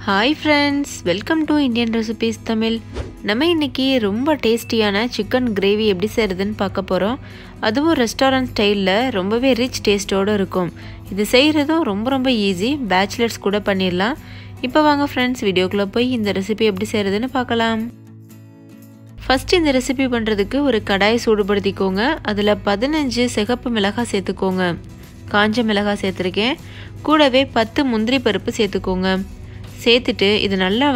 Hi friends, welcome to Indian Recipes Tamil. நம்ம இன்னைக்கு ரொம்ப டேஸ்டியான chicken gravy எப்படி செய்யறதுன்னு பார்க்க போறோம். அதுவும் ரெஸ்டாரன்ட் ஸ்டைல்ல ரொம்பவே ரிச் டேஸ்டோட இருக்கும். இது செய்யறதும் ரொம்ப ஈஸி, பேச்சுலர்ஸ் கூட பண்ணிடலாம். இப்போ வாங்க फ्रेंड्स வீடியோக்குள்ள போய் இந்த ரெசிபி எப்படி செய்யறதுன்னு பார்க்கலாம். ஃபர்ஸ்ட் இந்த ரெசிபி பண்றதுக்கு ஒரு கடாய் சூடுபடுத்திக்கோங்க. அதுல 15 சிகப்பு மிளகாய் சேர்த்துக்கோங்க. காஞ்ச மிளகாய் சேர்த்திருக்கேன். கூடவே 10 முந்திரி பருப்பு சேர்த்துக்கோங்க. சேர்த்துட்டு இது நல்லா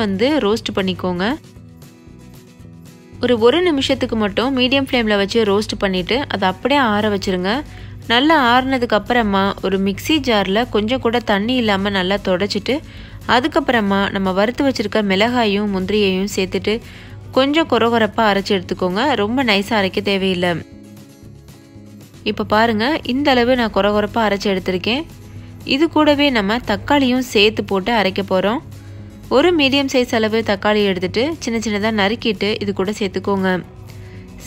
ரோஸ்ட் பண்ணிக்கோங்க. ஒரு நிமிஷத்துக்கு மட்டும் மீடியம் ஃப்ளேமில் வச்சு ரோஸ்ட் பண்ணிவிட்டு அதை அப்படியே ஆற வச்சுருங்க. நல்லா ஆறுனதுக்கு அப்புறமா ஒரு மிக்ஸி ஜாரில் கொஞ்சம் கூட தண்ணி இல்லாமல் நல்லா தொடச்சிட்டு அதுக்கப்புறமா நம்ம வறுத்து வச்சுருக்க மிளகாயும் முந்திரியையும் சேர்த்துட்டு கொஞ்சம் கொரகொரப்பாக அரைச்சி எடுத்துக்கோங்க. ரொம்ப நைஸாக அரைக்க தேவையில்லை. இப்போ பாருங்கள், இந்த அளவு நான் கொரகொரப்பாக அரைச்சி எடுத்திருக்கேன். இது கூடவே நம்ம தக்காளியும் சேர்த்து போட்டு அரைக்க போகிறோம். ஒரு மீடியம் சைஸ் அளவு தக்காளி எடுத்துட்டு சின்னதாக நறுக்கிட்டு இது கூட சேர்த்துக்கோங்க.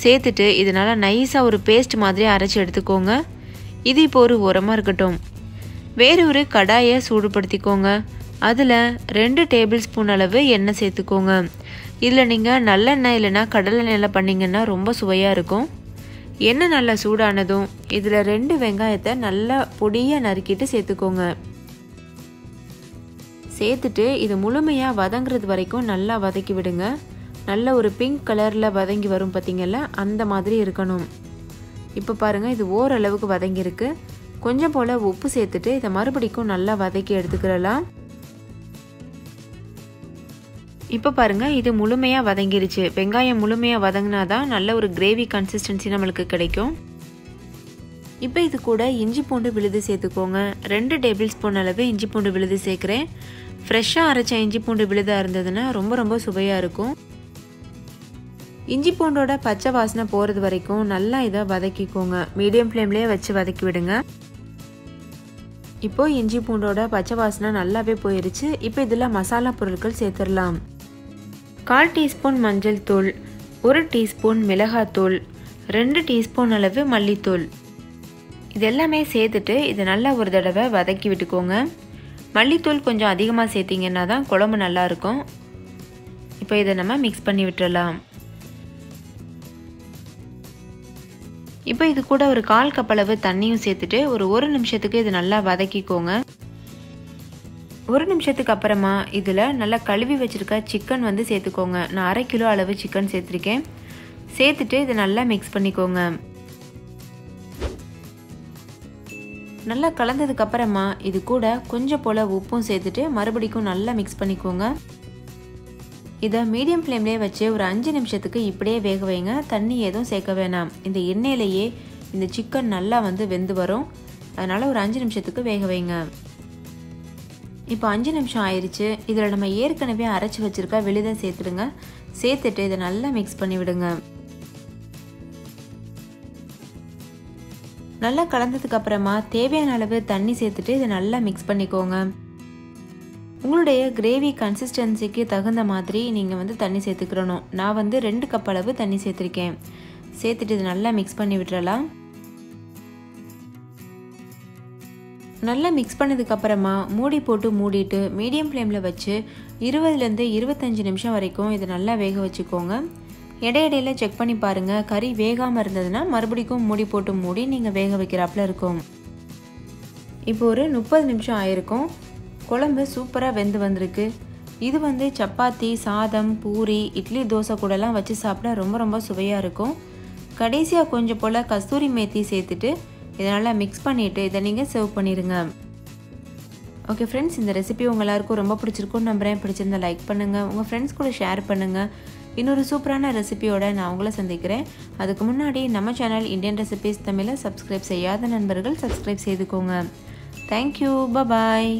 சேர்த்துட்டு இதனால் நைஸாக ஒரு பேஸ்ட் மாதிரி அரைச்சி எடுத்துக்கோங்க. இது இப்போ ஒரு உரமாக இருக்கட்டும். வேறு ஒரு கடாயை சூடுபடுத்திக்கோங்க. அதில் 2 டேபிள் ஸ்பூன் அளவு எண்ணெய் சேர்த்துக்கோங்க. இதில் நீங்கள் நல்லெண்ணெய் இல்லைனா கடலை எண்ணெயில் பண்ணிங்கன்னா ரொம்ப சுவையாக இருக்கும். எண்ணெய் நல்லா சூடானதும் இதில் 2 வெங்காயத்தை நல்லா பொடியாக நறுக்கிட்டு சேர்த்துக்கோங்க. சேர்த்துட்டு இது முழுமையாக வதங்குறது வரைக்கும் நல்லா வதக்கி விடுங்க. நல்ல ஒரு பிங்க் கலரில் வதங்கி வரும் பார்த்தீங்களா, அந்த மாதிரி இருக்கணும். இப்போ பாருங்கள், இது ஓரளவுக்கு வதங்கியிருக்கு. கொஞ்சம் போல் உப்பு சேர்த்துட்டு இதை மறுபடிக்கும் நல்லா வதக்கி எடுத்துக்கிறலாம். இப்போ பாருங்கள், இது முழுமையாக வதங்கிருச்சு. வெங்காயம் முழுமையாக வதங்கினா தான் நல்ல ஒரு கிரேவி கன்சிஸ்டன்சி நம்மளுக்கு கிடைக்கும். இப்போ இது கூட இஞ்சி பூண்டு விழுது சேர்த்துக்கோங்க. 2 டேபிள் ஸ்பூன் அளவு இஞ்சி பூண்டு விழுது சேர்க்குறேன். ஃப்ரெஷ்ஷாக அரைச்ச இஞ்சி பூண்டு விழுதாக இருந்ததுன்னா ரொம்ப சுவையாக இருக்கும். இஞ்சி பூண்டோட பச்சை வாசனை போகிறது வரைக்கும் நல்லா இதை வதக்கிக்கோங்க. மீடியம் ஃப்ளேம்லேயே வச்சு வதக்கி விடுங்க. இப்போது இஞ்சி பூண்டோட பச்சை வாசனை நல்லாவே போயிருச்சு. இப்போ இதில் மசாலா பொருட்கள் சேர்த்துடலாம். 1/4 டீஸ்பூன் மஞ்சள் தூள், 1 டீஸ்பூன் மிளகாத்தூள், 2 டீஸ்பூன் அளவு மல்லித்தூள், இது எல்லாமே சேர்த்துட்டு இதை நல்லா ஒரு தடவை வதக்கி விட்டுக்கோங்க. மல்லித்தூள் கொஞ்சம் அதிகமாக சேர்த்திங்கன்னா தான் குழம்பு நல்லாயிருக்கும். இப்போ இதை நம்ம மிக்ஸ் பண்ணி விட்டுறலாம். இப்போ இது கூட ஒரு 1/4 கப் அளவு தண்ணியும் சேர்த்துட்டு ஒரு நிமிஷத்துக்கு இது நல்லா வதக்கிக்கோங்க. 1 நிமிஷத்துக்கு அப்புறமா இதில் நல்லா கழுவி வச்சுருக்க சிக்கன் சேர்த்துக்கோங்க. நான் 1/2 கிலோ அளவு சிக்கன் சேர்த்துருக்கேன். சேர்த்துட்டு இதை நல்லா மிக்ஸ் பண்ணிக்கோங்க. நல்லா கலந்ததுக்கு அப்புறமா இது கூட கொஞ்சம் போல் உப்பும் சேர்த்துட்டு மறுபடிக்கும் நல்லா மிக்ஸ் பண்ணிக்கோங்க. இதை மீடியம் ஃப்ளேம்லேயே வச்சு ஒரு 5 நிமிஷத்துக்கு இப்படியே வேக வைங்க. தண்ணி எதுவும் சேர்க்க வேணாம். இந்த எண்ணெயிலேயே இந்த சிக்கன் நல்லா வெந்து வரும். அதனால் ஒரு 5 நிமிஷத்துக்கு வேக வைங்க. இப்போ 5 நிமிஷம் ஆயிடுச்சு. இதில் நம்ம ஏற்கனவே அரைச்சி வச்சுருக்க விழுதை சேர்த்துடுங்க. சேர்த்துட்டு இதை நல்லா மிக்ஸ் பண்ணி விடுங்க. நல்லா கலந்ததுக்கு அப்புறமா தேவையான அளவு தண்ணி சேர்த்துட்டு இதை நல்லா மிக்ஸ் பண்ணிக்கோங்க. உங்களுடைய கிரேவி கன்சிஸ்டன்சிக்கு தகுந்த மாதிரி நீங்கள் தண்ணி சேர்த்துக்கிறணும். நான் 2 கப் அளவு தண்ணி சேர்த்துருக்கேன். சேர்த்துட்டு இது நல்லா மிக்ஸ் பண்ணி விட்டுறலாம். நல்லா மிக்ஸ் பண்ணதுக்கு அப்புறமா மூடி போட்டு மூடிட்டு மீடியம் ஃப்ளேமில் வச்சு 20லேருந்து 25 நிமிஷம் வரைக்கும் இதை நல்லா வேக வச்சுக்கோங்க. இடையிடையில செக் பண்ணி பாருங்கள். கறி வேகாமல் இருந்ததுன்னா மறுபடிக்கும் மூடி போட்டு மூடி நீங்கள் வேக வைக்கிறாப்புல இருக்கும். இப்போ ஒரு 30 நிமிஷம் ஆயிருக்கும். குழம்பு சூப்பராக வெந்து வந்திருக்கு. இது சப்பாத்தி, சாதம், பூரி, இட்லி, தோசை கூடலாம் வச்சு சாப்பிட ரொம்ப சுவையாக இருக்கும். கடைசியாக கொஞ்சம் போல் கஸ்தூரி மேத்தி சேர்த்துட்டு இதை நல்லா மிக்ஸ் பண்ணிவிட்டு இதை நீங்கள் சர்வ் பண்ணிடுங்க. ஓகே ஃப்ரெண்ட்ஸ், இந்த ரெசிபி உங்கள் எல்லாருக்கும் ரொம்ப பிடிச்சிருக்கும்னு நம்புகிறேன். பிடிச்சிருந்தா லைக் பண்ணுங்கள், உங்கள் ஃப்ரெண்ட்ஸ் கூட ஷேர் பண்ணுங்கள். இன்னொரு சூப்பரான ரெசிபியோட நான் உங்களை சந்திக்கிறேன். அதுக்கு முன்னாடி நம்ம சேனல் இந்தியன் ரெசிபீஸ் தமிழை சப்ஸ்கிரைப் செய்யாத நண்பர்கள் சப்ஸ்கிரைப் செய்துக்கோங்க. தேங்க்யூ, பாய்.